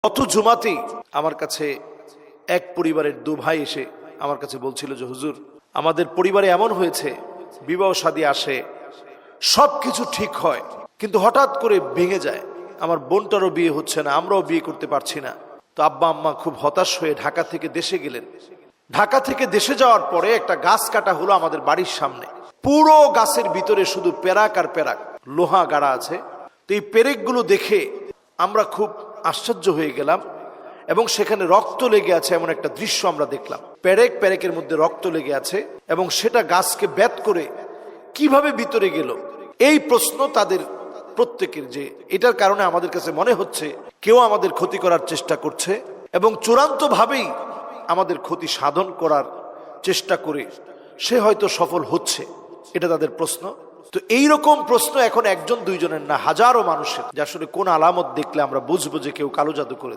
গত জুমাতেই আমার কাছে এক পরিবারের দু ভাই এসে আমার কাছে বলছিল যে হুজুর, আমাদের পরিবারে এমন হয়েছে, বিবাহ শাদী আসে, সবকিছু ঠিক হয়, কিন্তু হঠাৎ করে ভেঙে যায়। আমার বোনটারও বিয়ে হচ্ছে না, আমরাও বিয়ে করতে পারছি না। তো আব্বা আম্মা খুব হতাশ হয়ে ঢাকা থেকে দেশে গেলেন। ঢাকা থেকে দেশে যাওয়ার পরে একটা গাছ কাটা হলো আমাদের বাড়ির সামনে। পুরো গাছের ভিতরে শুধু পেরাক আর পেরাক, লোহা গাড়া আছে। তো এই পেরেকগুলো দেখে আমরা খুব আশ্চর্য হয়ে গেলাম এবং সেখানে রক্ত লেগে আছে এমন একটা দৃশ্য আমরা দেখলাম। পেরেকের মধ্যে রক্ত লেগে আছে এবং সেটা গাছকে ব্যাত করে কিভাবে ভিতরে গেল, এই প্রশ্ন তাদের প্রত্যেকের। যে এটার কারণে আমাদের কাছে মনে হচ্ছে কেউ আমাদের ক্ষতি করার চেষ্টা করছে এবং চূড়ান্তভাবেই আমাদের ক্ষতি সাধন করার চেষ্টা করে সে হয়তো সফল হচ্ছে, এটা তাদের প্রশ্ন। তো এইরকম প্রশ্ন এখন একজন দুইজনের না, হাজারো মানুষের, যে আসলে কোন আলামত দেখলে আমরা বুঝবো যে কেউ কালো জাদু করে।